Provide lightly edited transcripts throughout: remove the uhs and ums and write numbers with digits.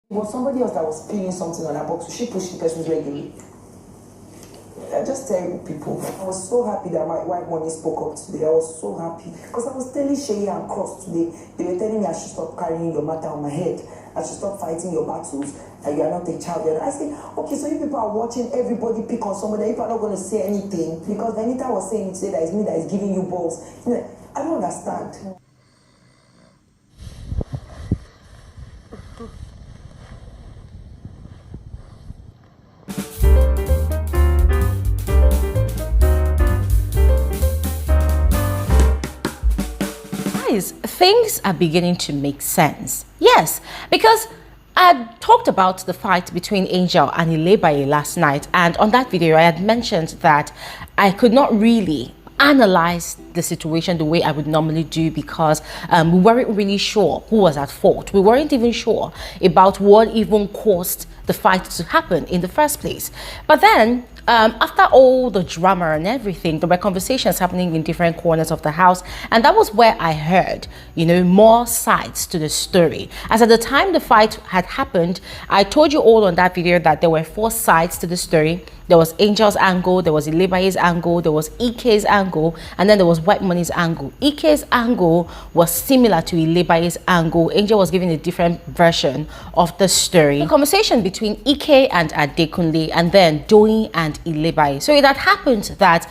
It was somebody else that was peeling something on her box, so she pushed the person's leg away. They're just terrible people. I was so happy that my white money spoke up today. I was so happy because I was telling Shay and Cross today. They were telling me I should stop carrying your matter on my head. I should stop fighting your battles. And you are not a child. I said, okay, so you people are watching everybody pick on somebody. You people are not going to say anything because Venita was saying today that it's me that is giving you balls. I don't understand. Things are beginning to make sense. Yes, because I talked about the fight between Angel and Bbnaija last night, and on that video I had mentioned that I could not really analyze the situation the way I would normally do because we weren't really sure who was at fault. We weren't even sure about what even caused the fight to happen in the first place. But then after all the drama and everything, there were conversations happening in different corners of the house, and that was where I heard, more sides to the story. As at the time the fight had happened, I told you all on that video that there were 4 sides to the story. There was Angel's angle, there was Bbnaija's angle, there was EK's angle, and then there was White Money's angle. EK's angle was similar to Bbnaija's angle. Angel was giving a different version of the story. The conversation between EK and Adekunle, and then Doyin and Bbnaija. So it had happened that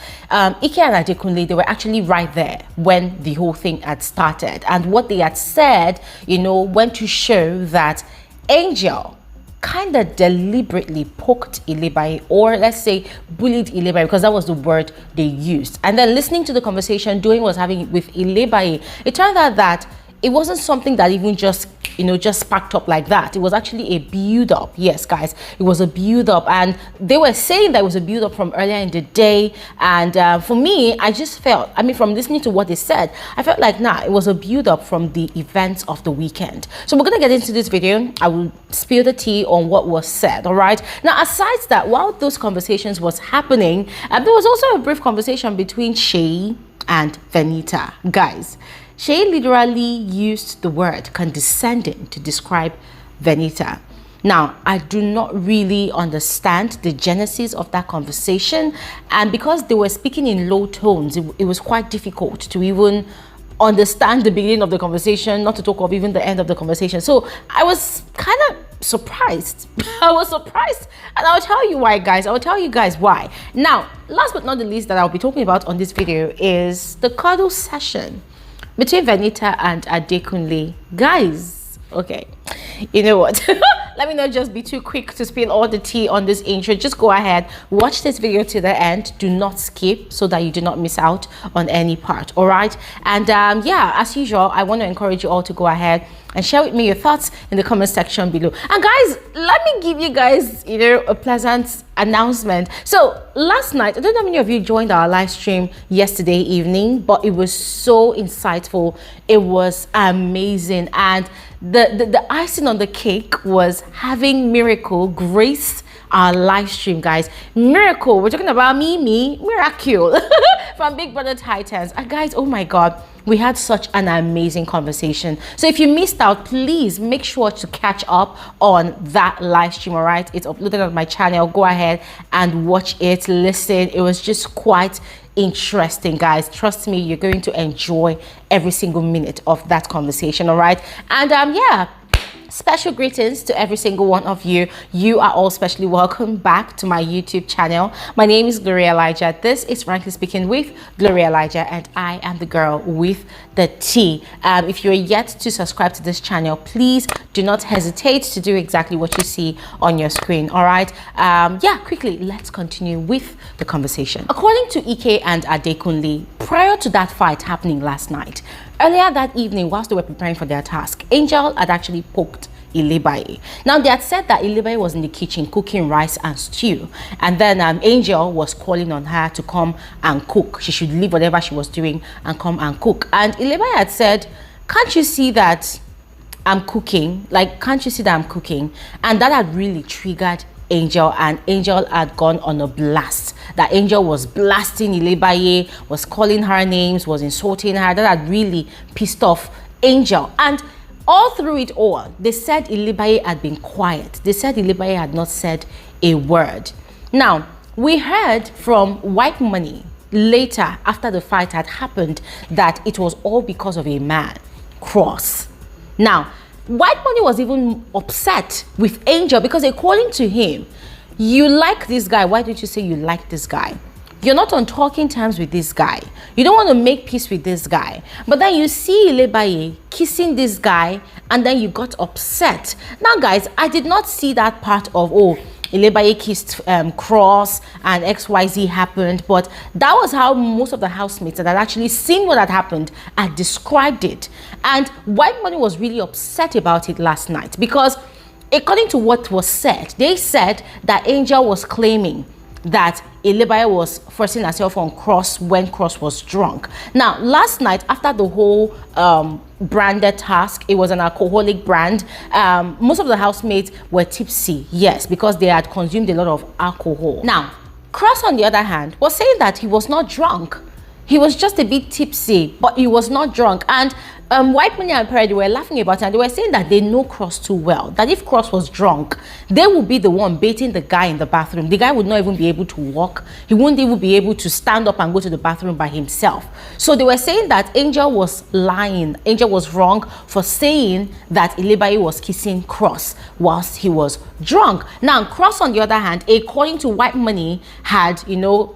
EK and Adekunle, they were actually right there when the whole thing had started. And what they had said, went to show that Angel kind of deliberately poked Bbnaija, or let's say bullied Bbnaija, because that was the word they used. And then listening to the conversation Doyin was having with Bbnaija, it turned out that it wasn't something that even just sparked up like that. It was actually a build-up. Yes, guys, it was a build-up, and they were saying that it was a build-up from earlier in the day. And for me, I just felt, from listening to what they said, I felt like, it was a build-up from the events of the weekend. So we're gonna get into this video. I will spill the tea on what was said. All right. Now, aside that, while those conversations was happening, there was also a brief conversation between Shay and Venita. Guys, Shay literally used the word condescending to describe Venita. Now, I do not really understand the genesis of that conversation, and because they were speaking in low tones, it was quite difficult to even understand the beginning of the conversation, not to talk of even the end of the conversation. So I was kind of surprised. I was surprised, and I'll tell you why, guys. I'll tell you guys why. Now, last but not the least that I'll be talking about on this video is the cuddle session between Venita and Adekunle. Guys, okay, you know what? Let me not just be too quick to spill all the tea on this intro. Just go ahead, watch this video to the end. Do not skip so that you do not miss out on any part. All right. And yeah, as usual, I want to encourage you all to go ahead and share with me your thoughts in the comment section below. And guys, let me give you guys, a pleasant announcement. So last night, I don't know how many of you joined our live stream yesterday evening, but it was so insightful. It was amazing. And the icing on the cake was having Miracle grace our live stream, guys. Miracle, we're talking about Miracle from Big Brother Titans. And guys, oh my God, we had such an amazing conversation. So if you missed out, please make sure to catch up on that live stream. All right, it's uploaded on my channel. Go ahead and watch it, listen. It was just quite interesting, guys. Trust me, you're going to enjoy every single minute of that conversation. All right. And yeah, special greetings to every single one of you. You are all specially welcome back to my YouTube channel. My name is Bbnaija. This is Frankly Speaking with Bbnaija, and I am the girl with the T. If you're yet to subscribe to this channel, please do not hesitate to do exactly what you see on your screen. All right. Yeah, quickly, let's continue with the conversation. According to EK and Adekunle, prior to that fight happening last night, earlier that evening, whilst they were preparing for their task, Angel had actually poked Bbnaija. Now, they had said that Bbnaija was in the kitchen cooking rice and stew, and then Angel was calling on her to come and cook. She should leave whatever she was doing and come and cook. And Bbnaija had said, "Can't you see that I'm cooking? Like, can't you see that I'm cooking?" And that had really triggered Angel, and Angel had gone on a blast. That Angel was blasting Bbnaija, was calling her names, was insulting her. That had really pissed off Angel. And all through it all, they said Ilibaye had been quiet. They said Ilibaye had not said a word. Now, we heard from WHITEMONEY later, after the fight had happened, that it was all because of a man, Cross. Now, WHITEMONEY was even upset with Angel because according to him, you like this guy, why don't you say you like this guy? You're not on talking terms with this guy. You don't want to make peace with this guy. But then you see Ilibaye kissing this guy and then you got upset. Now guys, I did not see that part of, oh, Ilibaye kissed Cross and XYZ happened, but that was how most of the housemates that had actually seen what had happened had described it. And WHITEMONEY was really upset about it last night because according to what was said, they said that Angel was claiming that Ilibaye was forcing herself on Cross when Cross was drunk. Now, last night, after the whole branded task, it was an alcoholic brand, most of the housemates were tipsy, yes, because they had consumed a lot of alcohol. Now, Cross, on the other hand, was saying that he was not drunk. He was just a bit tipsy, but he was not drunk. And WHITEMONEY and PERE, they were laughing about it, and they were saying that they know Cross too well, that if Cross was drunk, they would be the one baiting the guy in the bathroom. The guy would not even be able to walk. He wouldn't even be able to stand up and go to the bathroom by himself. So they were saying that Angel was lying. Angel was wrong for saying that Ilibaye was kissing Cross whilst he was drunk. Now, Cross, on the other hand, according to WHITEMONEY, had,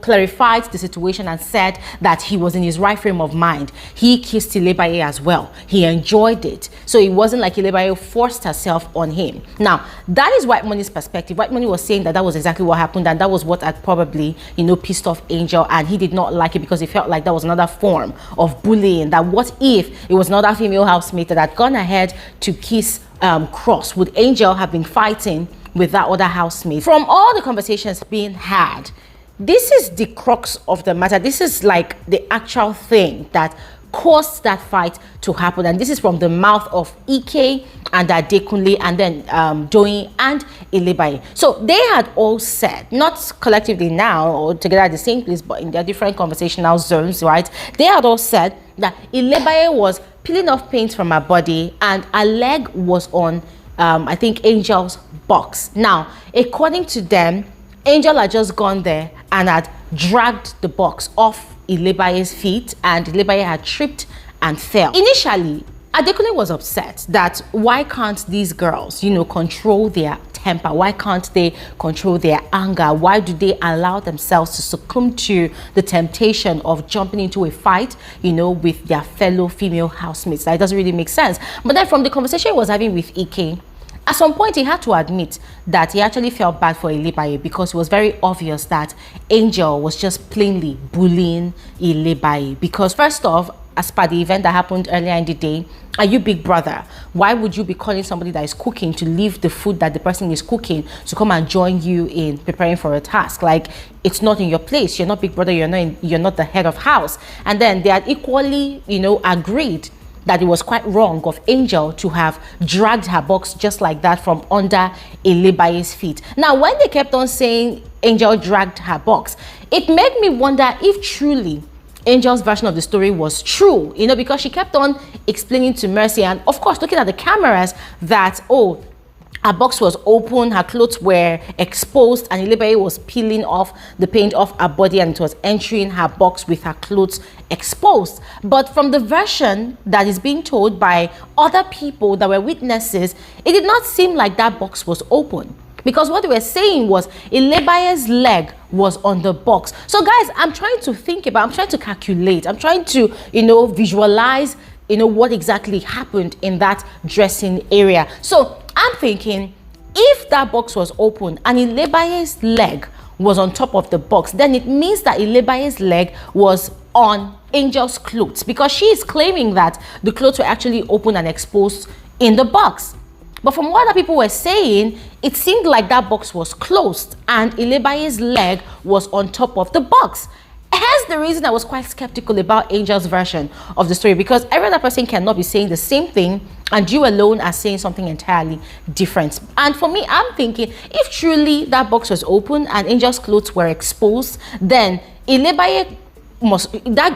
clarified the situation and said that he was in his right frame of mind. He kissed Ilibaye as well. He enjoyed it. So it wasn't like Ilibaye forced herself on him. Now, that is WHITEMONEY's perspective. WHITEMONEY was saying that that was exactly what happened, and that was what had probably, pissed off Angel, and he did not like it because he felt like that was another form of bullying. That what if it was another female housemate that had gone ahead to kiss Cross? Would Angel have been fighting with that other housemate? From all the conversations being had, this is the crux of the matter. This is like the actual thing that caused that fight to happen, and this is from the mouth of a.k.a. and Adekunle, and then Doyin and Ilibaye. So they had all said, not collectively now or together at the same place, but in their different conversational zones, right? They had all said that Ilibaye was peeling off paint from her body and her leg was on, I think, Angel's box. Now, according to them, Angel had just gone there and had dragged the box off Ilibaye's feet, and Ilibaye had tripped and fell. Initially, Adekunle was upset that why can't these girls, control their temper? Why can't they control their anger? Why do they allow themselves to succumb to the temptation of jumping into a fight, with their fellow female housemates? That doesn't really make sense. But then from the conversation he was having with a.k.a., at some point, he had to admit that he actually felt bad for Ilibaye because it was very obvious that Angel was just plainly bullying Ilibaye. Because first off, as per the event that happened earlier in the day, are you Big Brother? Why would you be calling somebody that is cooking to leave the food that the person is cooking to come and join you in preparing for a task? Like, it's not in your place. You're not Big Brother. You're not the head of house. And then they had equally, agreed that it was quite wrong of Angel to have dragged her box just like that from under Ilibaye's feet. Now, when they kept on saying Angel dragged her box, it made me wonder if truly Angel's version of the story was true, because she kept on explaining to Mercy and, of course, looking at the cameras that, oh, her box was open, her clothes were exposed, and Ilibaye was peeling off the paint off her body and it was entering her box with her clothes exposed. But from the version that is being told by other people that were witnesses, it did not seem like that box was open. Because what they were saying was Ilibaye's leg was on the box. So guys, I'm trying to calculate, I'm trying to, visualize, what exactly happened in that dressing area. So I'm thinking, if that box was open and Ilibaye's leg was on top of the box, then it means that Ilibaye's leg was on Angel's clothes, because she is claiming that the clothes were actually open and exposed in the box. But from what other people were saying, it seemed like that box was closed and Ilibaye's leg was on top of the box. Hence the reason I was quite skeptical about Angel's version of the story, because every other person cannot be saying the same thing and you alone are saying something entirely different. And for me, I'm thinking, if truly that box was open and Angel's clothes were exposed, then Ilibaye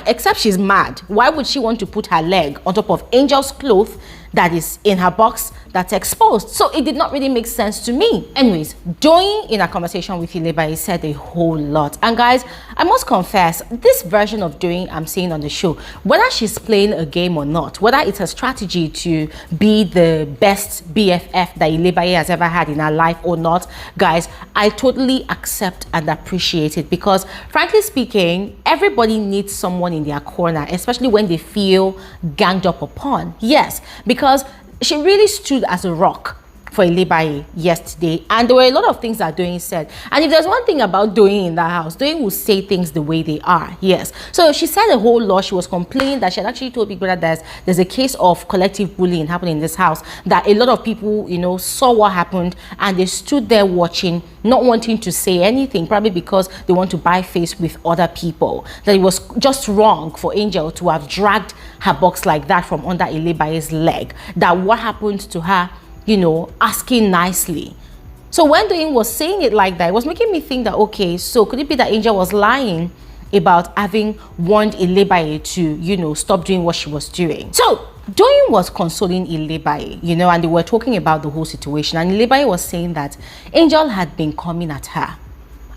except she's mad, why would she want to put her leg on top of Angel's clothes that is in her box that's exposed. So it did not really make sense to me. Anyways, Doyin in a conversation with Bbnaija said a whole lot. And guys, I must confess, this version of Doyin I'm seeing on the show, whether she's playing a game or not, whether it's a strategy to be the best BFF that Bbnaija has ever had in her life or not, guys, I totally accept and appreciate it, because frankly speaking, everybody needs someone in their corner, especially when they feel ganged up upon. Yes, because she really stood as a rock for Bbnaija yesterday, and there were a lot of things that Doyin said. And if there's one thing about Doyin in that house, Doyin will say things the way they are. Yes, so she said a whole lot. She was complaining that she had actually told people that there's a case of collective bullying happening in this house, that a lot of people, you know, saw what happened and they stood there watching, not wanting to say anything, probably because they want to buy face with other people. That it was just wrong for Angel to have dragged her box like that from under Bbnaija's leg, that what happened to her, you know, asking nicely. So when Doyin was saying it like that, it was making me think that, okay, so could it be that Angel was lying about having warned Bbnaija to, you know, stop doing what she was doing? So Doyin was consoling Bbnaija, you know, and they were talking about the whole situation, and Bbnaija was saying that Angel had been coming at her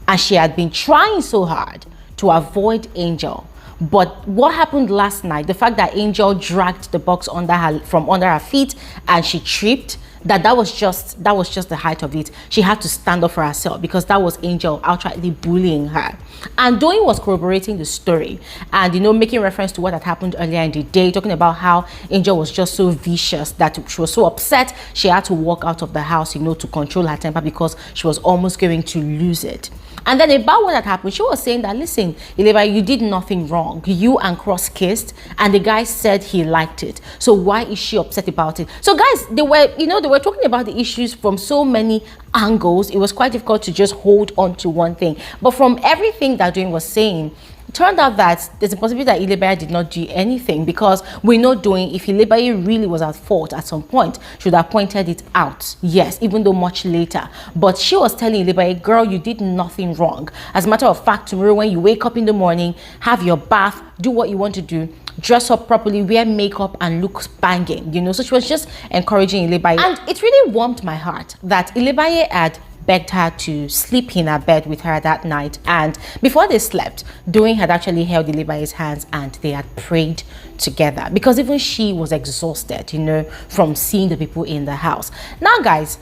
and she had been trying so hard to avoid Angel. But what happened last night, the fact that Angel dragged the box from under her feet and she tripped, that was just the height of it. She had to stand up for herself, because that was Angel outrightly bullying her. And Doyin was corroborating the story and, you know, making reference to what had happened earlier in the day, talking about how Angel was just so vicious that she was so upset she had to walk out of the house, you know, to control her temper, because she was almost going to lose it. And then about what had happened, she was saying that, listen, Bbnaija, you did nothing wrong. You and Cross kissed and the guy said he liked it. So why is she upset about it? So guys, they were talking about the issues from so many angles. It was quite difficult to just hold on to one thing. But from everything that Doyin was saying, it turned out that there's a possibility that Bbnaija did not do anything, because we know Doyin, if Bbnaija really was at fault at some point, should have pointed it out. Yes, even though much later. But she was telling Bbnaija, girl, you did nothing wrong. As a matter of fact, tomorrow when you wake up in the morning, have your bath, do what you want to do, dress up properly, wear makeup and look banging, you know. So she was just encouraging Bbnaija. And it really warmed my heart that Bbnaija had begged her to sleep in her bed with her that night, and before they slept, Doyin had actually held Bbnaija's hands and they had prayed together, because even she was exhausted, you know, from seeing the people in the house. Now guys,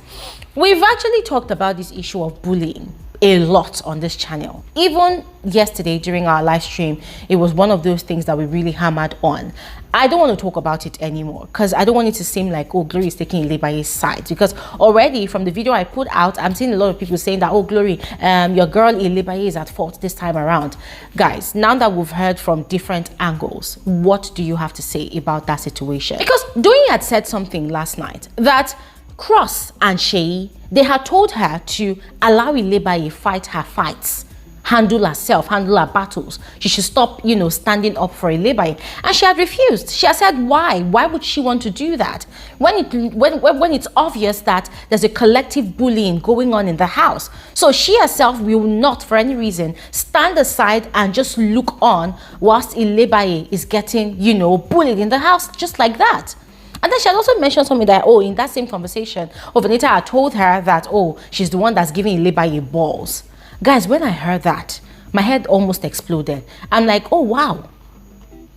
we've actually talked about this issue of bullying a lot on this channel. Even yesterday during our live stream, it was one of those things that we really hammered on. I don't want to talk about it anymore, because I don't want it to seem like, oh, Glory is taking Bbnaija's side, because already from the video I put out, I'm seeing a lot of people saying that, oh, Glory, your girl Bbnaija is at fault this time around. Guys, now that we've heard from different angles, what do you have to say about that situation? Because Doyin had said something last night that Cross and CEECEE, they had told her to allow Bbnaija fight her fights, handle herself, handle her battles. She should stop, you know, standing up for Bbnaija. And she had refused. She had said, why? Why would she want to do that? When it's obvious that there's a collective bullying going on in the house. So she herself will not, for any reason, stand aside and just look on whilst Bbnaija is getting, you know, bullied in the house just like that. And then she had also mentioned something that, oh, in that same conversation, Venita had told her that, oh, she's the one that's giving Bbnaija balls. Guys, when I heard that, my head almost exploded. I'm like, oh, wow.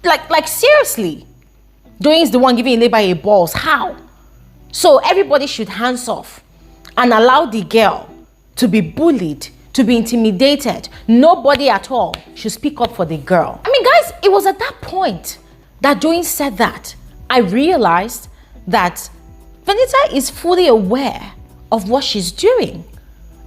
Like seriously? Doyin's the one giving Bbnaija balls. How? So everybody should hands off and allow the girl to be bullied, to be intimidated. Nobody at all should speak up for the girl. I mean, guys, it was at that point that Doyin said that I realized that Venita is fully aware of what she's doing.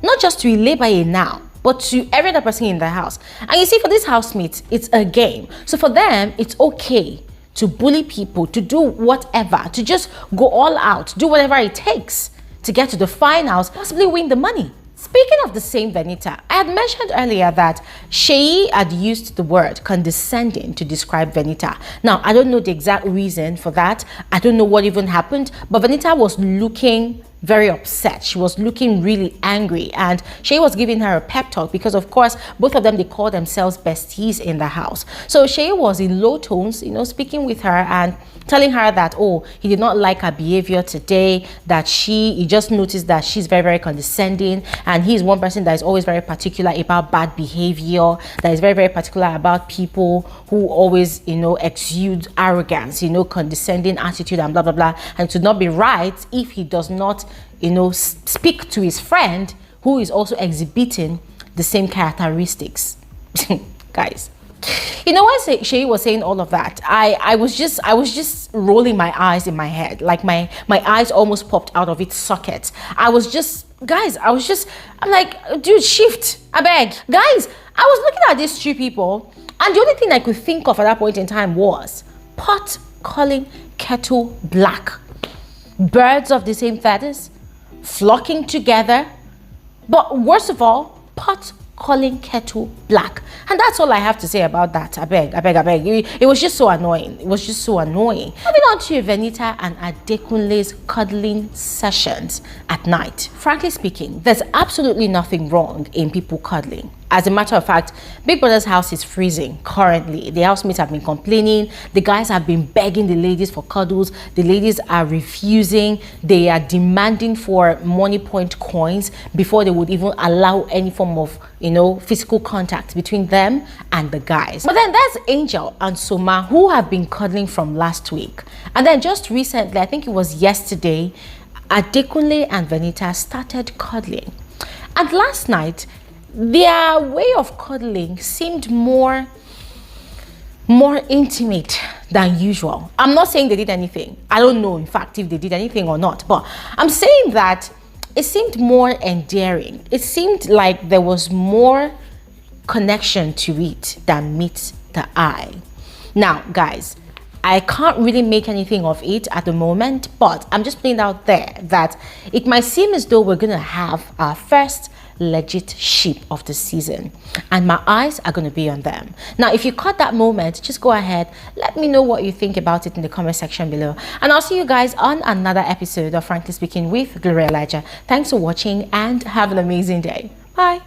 Not just to Bbnaija now, but to every other person in the house. And you see, for these housemates, it's a game. So for them, it's okay to bully people, to do whatever, to just go all out, do whatever it takes to get to the finals, possibly win the money. Speaking of the same Venita, I had mentioned earlier that CEECEE had used the word condescending to describe Venita. Now, I don't know the exact reason for that. I don't know what even happened, but Venita was looking very upset. She was looking really angry, and Shay was giving her a pep talk because, of course, both of them, they call themselves besties in the house. So Shay was in low tones, you know, speaking with her and telling her that, oh, he did not like her behavior today, that he just noticed that she's very, very condescending, and he's one person that is always very particular about bad behavior, that is very, very particular about people who always, you know, exude arrogance, you know, condescending attitude and blah, blah, blah. And it would not be right if he does not, you know, speak to his friend who is also exhibiting the same characteristics. Guys, you know, when Shay was saying all of that, I was just rolling my eyes in my head, like my eyes almost popped out of its socket. I'm like, dude, shift, I beg. Guys, I was looking at these three people, and the only thing I could think of at that point in time was pot calling kettle black. Birds of the same feathers, flocking together. But worst of all, pot calling kettle black. And that's all I have to say about that. I beg. It was just so annoying. Moving on to Venita and Adekunle's cuddling sessions at night. Frankly speaking, there's absolutely nothing wrong in people cuddling. As a matter of fact, Big Brother's house is freezing currently. The housemates have been complaining. The guys have been begging the ladies for cuddles. The ladies are refusing. They are demanding for money point coins before they would even allow any form of, you know, physical contact between them and the guys. But then there's Angel and Soma, who have been cuddling from last week. And then just recently, I think it was yesterday, Adekunle and Venita started cuddling. And last night, their way of cuddling seemed more intimate than usual. I'm not saying they did anything. I don't know, in fact, if they did anything or not. But I'm saying that it seemed more endearing. It seemed like there was more connection to it than meets the eye. Now, guys, I can't really make anything of it at the moment, but I'm just putting out there that it might seem as though we're going to have our first legit sheep of the season, and my eyes are going to be on them. Now, if you caught that moment, just go ahead, let me know what you think about it in the comment section below, and I'll see you guys on another episode of Frankly Speaking with Bbnaija. Thanks for watching and have an amazing day. Bye.